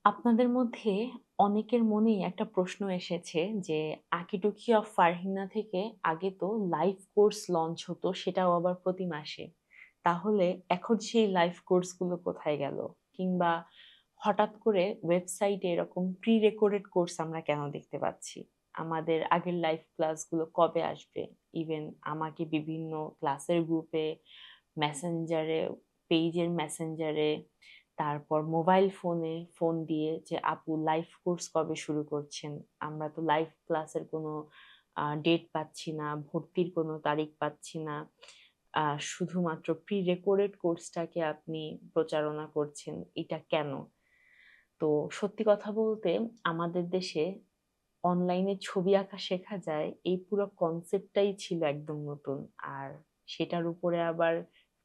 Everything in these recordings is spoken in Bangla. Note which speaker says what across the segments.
Speaker 1: আপনাদের মধ্যে অনেকের মনেই একটা প্রশ্ন এসেছে যে আঁকিটুকি অফ ফারহিনা থেকে আগে তো লাইভ কোর্স লঞ্চ হতো, সেটাও আবার প্রতি মাসে। তাহলে এখন সেই লাইভ কোর্সগুলো কোথায় গেল? কিংবা হঠাৎ করে ওয়েবসাইটে এরকম প্রি রেকর্ডেড কোর্স আমরা কেন দেখতে পাচ্ছি? আমাদের আগের লাইভ ক্লাসগুলো কবে আসবে? ইভেন আমাকে বিভিন্ন ক্লাসের গ্রুপে, মেসেঞ্জারে, পেজের মেসেঞ্জারে, তারপর মোবাইল ফোনে ফোন দিয়ে যে আপু লাইভ কোর্স কবে শুরু করছেন? আমরা তো লাইভ ক্লাসের কোনো ডেট পাচ্ছি না, ভর্তির কোনো তারিখ পাচ্ছি না। শুধুমাত্র প্রি রেকর্ডেড কোর্সটাকে আপনি প্রচারণা করছেন। এটা কেন? তো সত্যি কথা বলতে আমাদের দেশে অনলাইনে ছবি আঁকা শেখা যায় এই পুরো কনসেপ্টটাই ছিল একদম নতুন। আর সেটার উপরে আবার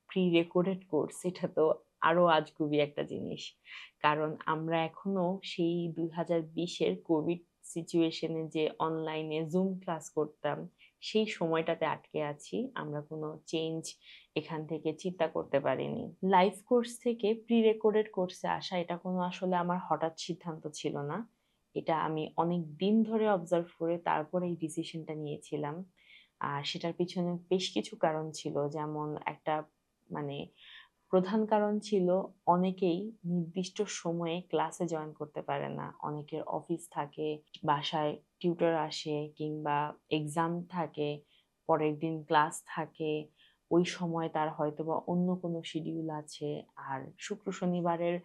Speaker 1: প্রি রেকর্ডেড কোর্স, এটা তো আরো আজগুবি একটা জিনিস। কারণ আমরা এখনো সেই 2020-এর কোভিড সিচুয়েশনে যে অনলাইনে জুম ক্লাস করতাম সেই সময়টাতে আটকে আছি। আমরা কোনো চেঞ্জ এখান থেকে চিন্তা করতে পারিনি। লাইভ কোর্স থেকে প্রি রেকর্ডেড কোর্সে আসা এটা কোনো আসলে আমার হঠাৎ সিদ্ধান্ত ছিল না। এটা আমি অনেক দিন ধরে অবজার্ভ করে তারপরে এই ডিসিশনটা নিয়েছিলাম। আর সেটার পিছনে বেশ কিছু কারণ ছিল। যেমন একটা মানে প্রধান কারণ ছিল অনেকেই নির্দিষ্ট সময়ে ক্লাসে জয়েন করতে পারে না। অনেকের অফিস থাকে, বাসায় টিউটর আসে কিংবা এক্সাম থাকে, পরের দিন ক্লাস থাকে। ওই সময় তার হয়তোবা অন্য কোনো শিডিউল আছে। আর শুক্র শনিবারের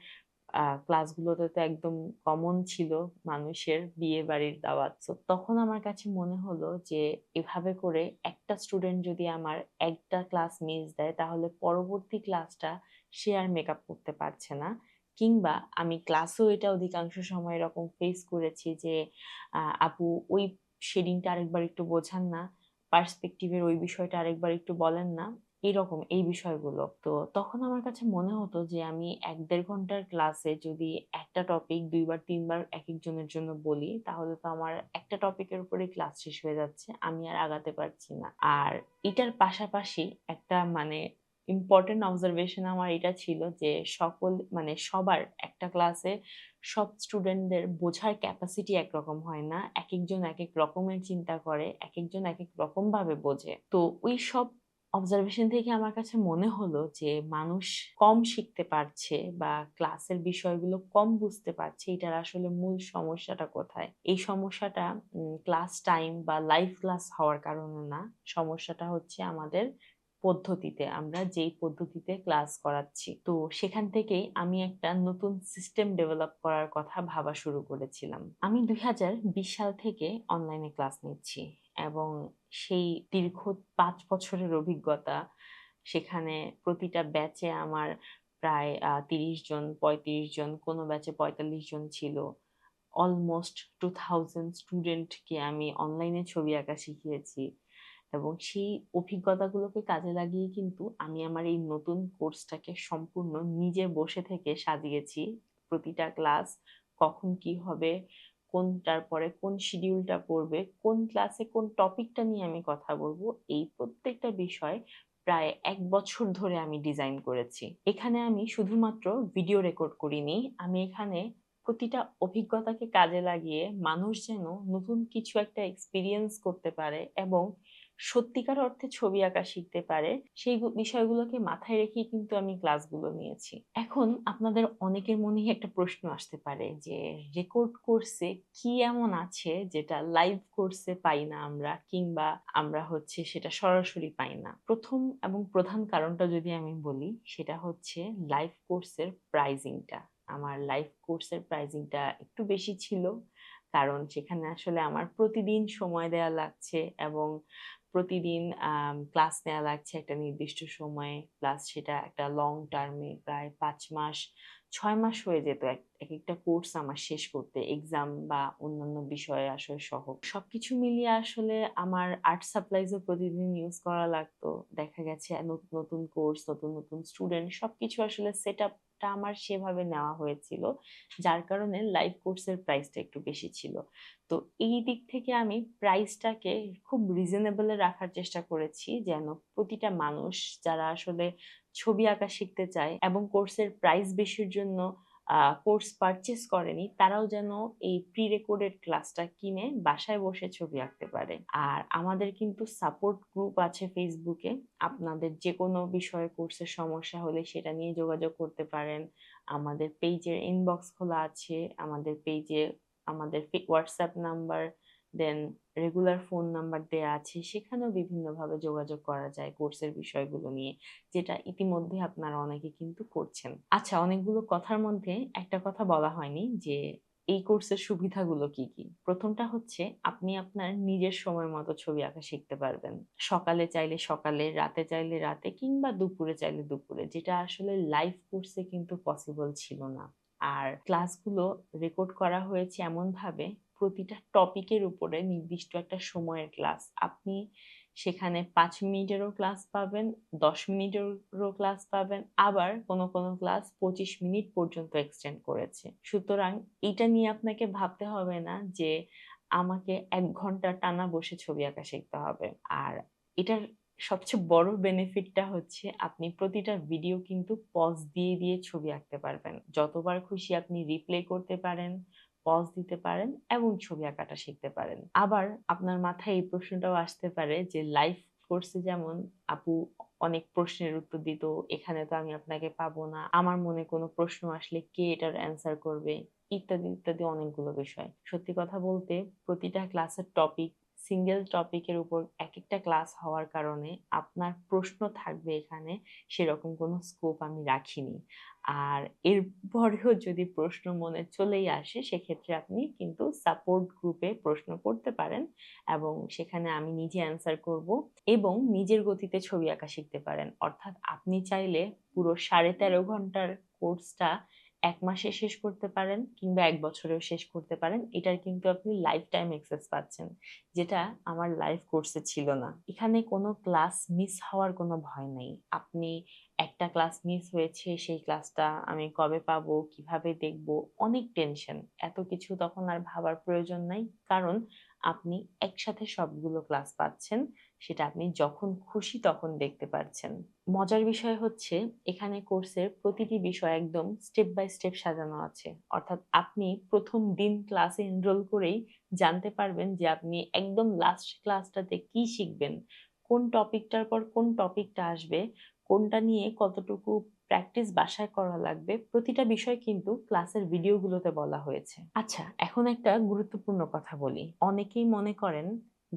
Speaker 1: ক্লাসগুলোতে তো একদম কমন ছিল মানুষের বিয়ে বাড়ির দাওয়াত। তো তখন আমার কাছে মনে হলো যে এভাবে করে একটা স্টুডেন্ট যদি আমার একটা ক্লাস মিস দেয় তাহলে পরবর্তী ক্লাসটা সে আর মেকআপ করতে পারছে না। কিংবা আমি ক্লাসেও এটা অধিকাংশ সময় এরকম ফেস করেছি যে আপু ওই শেডিংটা আরেকবার একটু বোঝান না, পার্সপেক্টিভের ওই বিষয়টা আরেকবার একটু বলেন না, এরকম এই বিষয়গুলো। তো তখন আমার কাছে মনে হতো যে আমি 1-1.5 ঘন্টার ক্লাসে যদি একটা টপিক 2-3 বার এক একজনের জন্য বলি তাহলে তো আমার একটা টপিকের উপরে ক্লাস শেষ হয়ে যাচ্ছে, আমি আর আগাতে পারছি না। আর এটার পাশাপাশি একটা ইম্পর্টেন্ট অবজারভেশন আমার এটা ছিল যে সবার একটা ক্লাসে সব স্টুডেন্টদের বোঝার ক্যাপাসিটি একরকম হয় না। এক একজন এক এক রকমের চিন্তা করে, এক একজন এক এক রকম ভাবে বোঝে। তো ওই সব অবজারভেশন থেকে আমার কাছে মনে হলো যে মানুষ কম শিখতে পারছে বা ক্লাসের বিষয়গুলো কম বুঝতে পারছে, এটার আসলে মূল সমস্যাটা কোথায়? এই সমস্যাটা ক্লাস টাইম বা লাইভ ক্লাস হওয়ার কারণে না। সমস্যাটা হচ্ছে আমাদের পদ্ধতিতে, আমরা যেই পদ্ধতিতে ক্লাস করাচ্ছি। তো সেখান থেকেই আমি একটা নতুন সিস্টেম ডেভেলপ করার কথা ভাবা শুরু করেছিলাম। আমি 2020 সাল থেকে অনলাইনে ক্লাস নিচ্ছি এবং সেই দীর্ঘ 5 বছরের অভিজ্ঞতা, সেখানে প্রতিটা ব্যাচে আমার প্রায় 30 জন, 35 জন, কোনো ব্যাচে 45 জন ছিল। অলমোস্ট 2000 স্টুডেন্টকে আমি অনলাইনে ছবি আঁকা শিখিয়েছি এবং সেই অভিজ্ঞতাগুলোকে কাজে লাগিয়ে কিন্তু আমি আমার এই নতুন কোর্সটাকে সম্পূর্ণ নিজে বসে থেকে সাজিয়েছি। প্রতিটা ক্লাস কখন কি হবে, কোনটার পরে কোন শিডিউলটা পড়বে, কোন ক্লাসে কোন টপিকটা নিয়ে আমি কথা বলবো, এই প্রত্যেকটা বিষয় প্রায় 1 বছর ধরে আমি ডিজাইন করেছি। এখানে আমি শুধুমাত্র ভিডিও রেকর্ড করিনি, আমি এখানে প্রতিটা অভিজ্ঞতাকে কাজে লাগিয়ে মানুষ যেন নতুন কিছু একটা এক্সপিরিয়েন্স করতে পারে এবং সত্যিকার অর্থে ছবি আঁকা শিখতে পারে, সেই বিষয়গুলোকে মাথায় রেখেই কিন্তু আমি ক্লাসগুলো নিয়েছি। এখন আপনাদের অনেকের মনেই একটা প্রশ্ন আসতে পারে যে রেকর্ড কোর্সে কি এমন আছে যেটা লাইভ কোর্সে পাই না আমরা, কিংবা আমরা সেটা সরাসরি পাই না। প্রথম এবং প্রধান কারণটা যদি আমি বলি সেটা হচ্ছে লাইভ কোর্সের প্রাইজিংটা। আমার লাইভ কোর্সের প্রাইজিংটা একটু বেশি ছিল, কারণ সেখানে আসলে আমার প্রতিদিন সময় দেওয়া লাগছে এবং প্রতিদিন ক্লাস নেওয়া লাগছে একটা নির্দিষ্ট সময়ে, প্লাস সেটা একটা লং টার্মে প্রায় 5 মাস 6 মাস হয়ে যেত এক এক একটা কোর্স আমার শেষ করতে, এক্সাম বা অন্যান্য বিষয়ে আসলে সহ। সবকিছু মিলিয়ে আসলে আমার আর্ট সাপ্লাইজও প্রতিদিন ইউজ করা লাগতো। দেখা গেছে নতুন নতুন কোর্স, নতুন নতুন স্টুডেন্ট, সবকিছু আসলে সেট আপটা আমার সেভাবে নেওয়া হয়েছিল, যার কারণে লাইভ কোর্সের প্রাইসটা একটু বেশি ছিল। তো এই দিক থেকে আমি প্রাইসটাকে খুব রিজনেবলে রাখার চেষ্টা করেছি যেন প্রতিটা মানুষ যারা আসলে ছবি আঁকা শিখতে চায় এবং কোর্সের প্রাইস বেশির জন্য কোর্স পারচেজ করেনি তারাও যেন এই প্রি রেকর্ডেড ক্লাসটা কিনে বাসায় বসে ছবি আঁকতে পারে। আর আমাদের কিন্তু সাপোর্ট গ্রুপ আছে ফেসবুকে। আপনাদের যেকোনো বিষয়ে কোর্সের সমস্যা হলে সেটা নিয়ে যোগাযোগ করতে পারেন। আমাদের পেজের ইনবক্স খোলা আছে। আমাদের পেজে আমাদের হোয়াটসঅ্যাপ নাম্বার, দেন রেগুলার ফোন নাম্বার দেয়া আছে। সেখানেও বিভিন্নভাবে যোগাযোগ করা যায় কোর্সের বিষয়গুলো নিয়ে, যেটা ইতিমধ্যে আপনারা অনেকে কিন্তু করছেন। আচ্ছা, অনেকগুলো কথার মধ্যে একটা কথা বলা হয়নি যে এই কোর্সের সুবিধাগুলো কি কি। প্রথমটা হচ্ছে আপনি আপনার নিজের সময় মতো ছবি আঁকা শিখতে পারবেন। সকালে চাইলে সকালে, রাতে চাইলে রাতে, কিংবা দুপুরে চাইলে দুপুরে, যেটা আসলে লাইভ কোর্সে কিন্তু পসিবল ছিল না। আর ক্লাসগুলো রেকর্ড করা হয়েছে এমন ভাবে, প্রতিটা টপিকের উপরে নির্দিষ্ট একটা সময়ের ক্লাস। আপনি সেখানে 5 মিনিটেরও ক্লাস পাবেন, 10 মিনিটেরও ক্লাস পাবেন, আবার কোনো কোনো ক্লাস 25 মিনিট পর্যন্ত এক্সটেন্ড করেছে। সুতরাং এটা নিয়ে আপনাকে ভাবতে হবে না যে আমাকে 1 ঘন্টা টানা বসে ছবি আঁকা শিখতে হবে। আর এটার সবচেয়ে বড় বেনিফিটটা হচ্ছে আপনি প্রতিটা ভিডিও কিন্তু পজ দিয়ে দিয়ে ছবি আঁকতে পারবেন। যতবার খুশি আপনি রিপ্লে করতে পারেন, পজ দিতে পারেন এবং ছবি আঁকাটা শিখতে পারেন। আবার আপনার মাথায় এই প্রশ্নটাও আসতে পারে যে লাইভ কোর্সে যেমন আপু অনেক প্রশ্নের উত্তর দিত, এখানে তো আমি আপনাকে পাবো না। আমার মনে কোনো প্রশ্ন আসলে কে এটার অ্যান্সার করবে? ইত্যাদি, ইত্যাদি অনেকগুলো বিষয়। সত্যি কথা বলতে প্রতিটা ক্লাসের টপিক সিঙ্গেল টপিকের উপর একেকটা ক্লাস হওয়ার কারণে আপনার প্রশ্ন থাকবে এখানে, সেরকম কোনো স্কোপ আমি রাখিনি। আর এরপরেও যদি প্রশ্ন মনে চলেই আসে, সেক্ষেত্রে আপনি কিন্তু সাপোর্ট গ্রুপে প্রশ্ন করতে পারেন এবং সেখানে আমি নিজে অ্যান্সার করব এবং নিজের গতিতে ছবি আঁকা শিখতে পারেন। অর্থাৎ আপনি চাইলে পুরো 13.5 ঘন্টার কোর্সটা 1 মাসে শেষ করতে পারেন কিংবা 1 বছরেও শেষ করতে পারেন। এটার কিন্তু আপনি লাইফ টাইম অ্যাক্সেস পাচ্ছেন, যেটা আমার লাইভ কোর্সে ছিল না। এখানে কোনো ক্লাস মিস হওয়ার কোনো ভয় নেই। আপনি একটা ক্লাস মিস হয়েছে, সেই ক্লাসটা আমি কবে পাবো, কিভাবে দেখবো, অনেক টেনশন। এত কিছু তখন আর ভাবার প্রয়োজন নাই। কারণ আপনি একসাথে সবগুলো ক্লাস পাচ্ছেন। সেটা আপনি যখন খুশি তখন দেখতে পারছেন। মজার বিষয় হচ্ছে এখানে কোর্সের প্রতিটি বিষয় একদম স্টেপ বাই স্টেপ সাজানো আছে। অর্থাৎ আপনি প্রথম দিন ক্লাসে এনরোল করেই জানতে পারবেন যে আপনি একদম লাস্ট ক্লাসটাতে কি শিখবেন, কোন টপিকটার পর কোন টপিকটা আসবে, কোনটা নিয়ে কতটুকু প্র্যাকটিস বাসায় করা লাগবে। প্রতিটা বিষয় কিন্তু ক্লাসের ভিডিওগুলোতে বলা হয়েছে। আচ্ছা, এখন একটা গুরুত্বপূর্ণ কথা বলি। অনেকেই মনে করেন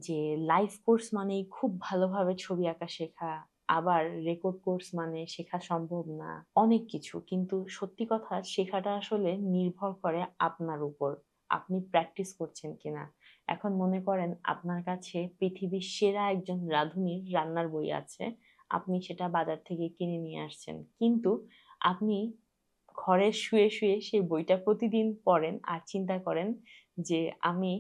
Speaker 1: যে লাইভ কোর্স মানেই খুব ভালোভাবে ছবি আঁকা শেখা, আবার রেকর্ড কোর্স মানে শেখা সম্ভব না, অনেক কিছু। কিন্তু সত্যি কথা, শেখাটা আসলে নির্ভর করে আপনার উপর, আপনি প্র্যাকটিস করছেন কিনা। এখন মনে করেন আপনার কাছে পৃথিবীর সেরা একজন রাঁধুনির রান্নার বই আছে, আপনি সেটা বাজার থেকে কিনে নিয়ে আসছেন, কিন্তু আপনি ঘরে শুয়ে শুয়ে সেই বইটা প্রতিদিন পড়েন আর চিন্তা করেন যে আমি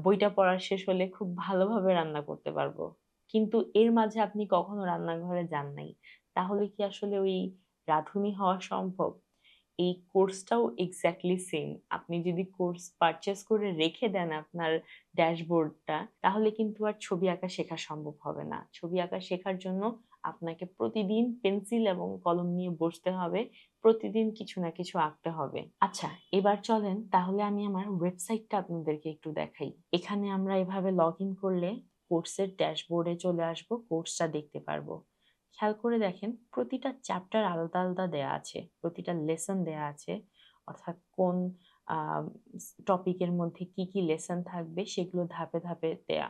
Speaker 1: বইটা পড়া শেষ হলে খুব ভালোভাবে রান্না করতে পারবো। কিন্তু এর মাঝে আপনি কখনো রান্নাঘরে যান নাই। তাহলে কি আসলে ওই রাঁধুনি হওয়া সম্ভব? এই কোর্সটাও এক্স্যাক্টলি সেম। আপনি যদি কোর্স পারচেজ করে রেখে দেন আপনার ড্যাশবোর্ডটা, তাহলে কিন্তু আর ছবি আঁকা শেখা সম্ভব হবে না। ছবি আঁকা শেখার জন্য আপনাকে প্রতিদিন পেন্সিল এবং কলম নিয়ে বসতে হবে, প্রতিদিন কিছু না কিছু আঁকতে হবে। আচ্ছা, এবার চলেন তাহলে আমি আমার ওয়েবসাইটটা আপনাদেরকে একটু দেখাই। এখানে আমরা এভাবে লগ ইন করলে কোর্সের ড্যাশবোর্ডে চলে আসবো, কোর্সটা দেখতে পারবো। খেয়াল করে দেখেন প্রতিটা চ্যাপ্টার আলাদা আলাদা দেয়া আছে, প্রতিটা লেসন দেয়া আছে। অর্থাৎ কোন টপিকের মধ্যে কি কি লেসন থাকবে সেগুলো ধাপে ধাপে দেয়া।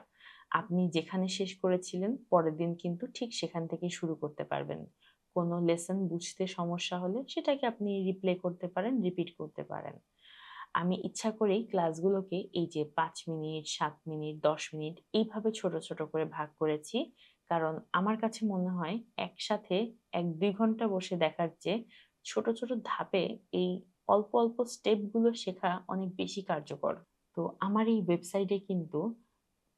Speaker 1: আপনি যেখানে শেষ করেছিলেন পরের দিন কিন্তু ঠিক সেখান থেকেই শুরু করতে পারবেন। কোনো লেসন বুঝতে সমস্যা হলে সেটাকে আপনি রিপ্লে করতে পারেন, রিপিট করতে পারেন। আমি ইচ্ছা করেই ক্লাসগুলোকে এই যে 5 মিনিট, 7 মিনিট, 10 মিনিট এইভাবে ছোট ছোট করে ভাগ করেছি। কারণ আমার কাছে মনে হয় একসাথে 1-2 ঘন্টা বসে দেখার চেয়ে ছোট ছোট ধাপে এই অল্প অল্প স্টেপগুলো শেখা অনেক বেশি কার্যকর। তো আমার এই ওয়েবসাইটে কিন্তু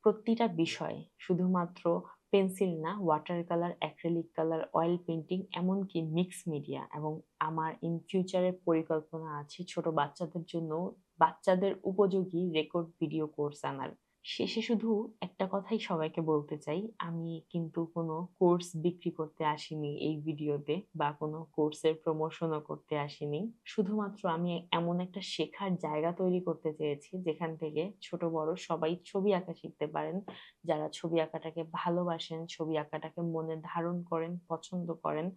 Speaker 1: প্রতিটা বিষয়, শুধুমাত্র পেন্সিল না, water colour, acrylic colour, oil painting, এমনকি মিক্স মিডিয়া, এবং আমার ইন ফিউচারের পরিকল্পনা আছে ছোট বাচ্চাদের জন্য বাচ্চাদের উপযোগী রেকর্ড ভিডিও কোর্স আনার। শেষে শুধু একটা কথাই সবাইকে বলতে চাই, আমি কিন্তু কোনো কোর্স বিক্রি করতে আসিনি এই ভিডিওতে বা কোনো কোর্সের প্রমোশনও করতে আসিনি। শুধুমাত্র আমি এমন একটা শেখার জায়গা তৈরি করতে চেয়েছি যেখান থেকে ছোট বড় সবাই ছবি আঁকা শিখতে পারেন। যারা ছবি আঁকাটাকে ভালোবাসেন, ছবি আঁকাটাকে মনে ধারণ করেন, পছন্দ করেন,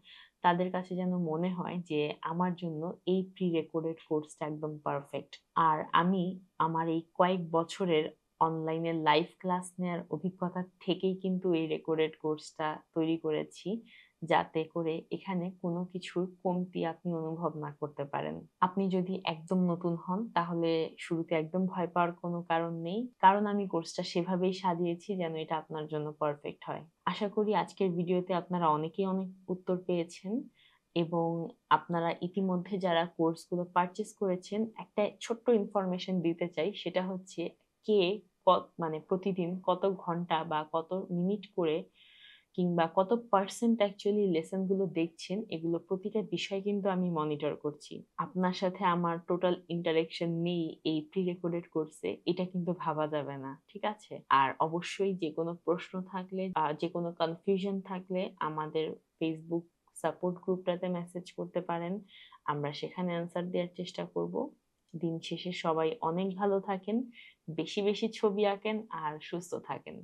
Speaker 1: তাদের কাছে যেন মনে হয় যে আমার জন্য এই প্রি রেকর্ডেড কোর্সটা একদম পারফেক্ট। আর আমি আমার এই কয়েক বছরের অনলাইনে লাইভ ক্লাস নেওয়ার অভিজ্ঞতা থেকেই কিন্তু এই রেকর্ডেড কোর্সটা তৈরি করেছি, যাতে করে এখানে কোনো কিছুর কমতি আপনি অনুভব না করতে পারেন। আপনি যদি একদম নতুন হন তাহলে শুরুতে একদম ভয় পাওয়ার কোনো কারণ নেই, কারণ আমি কোর্সটা সেভাবেই সাজিয়েছি যেন এটা আপনার জন্য পারফেক্ট হয়। আশা করি আজকের ভিডিওতে আপনারা অনেকেই অনেক উত্তর পেয়েছেন এবং আপনারা ইতিমধ্যে যারা কোর্সগুলো পারচেজ করেছেন, একটা ছোট্ট ইনফরমেশন দিতে চাই, সেটা হচ্ছে কে মানে প্রতিদিন কত ঘন্টা বা কত মিনিট করে কিংবা কত পার্সেন্ট অ্যাকচুয়ালি লেসন গুলো দেখছেন, এগুলো প্রতিটা বিষয় কিন্তু আমি মনিটর করছি। আপনার সাথে আমার টোটাল ইন্টারেকশন নেই এই প্রি রেকর্ডেড কোর্সে, এটা কিন্তু ভাবা যাবে না, ঠিক আছে? আর অবশ্যই যে কোনো প্রশ্ন থাকলে যে কোনো কনফিউশন থাকলে আমাদের ফেসবুক সাপোর্ট গ্রুপটাতে মেসেজ করতে পারেন, আমরা সেখানে অ্যান্সার দেওয়ার চেষ্টা করব। দিন শেষে সবাই অনেক ভালো থাকেন, বেশি বেশি ছবি আঁকেন আর সুস্থ থাকেন।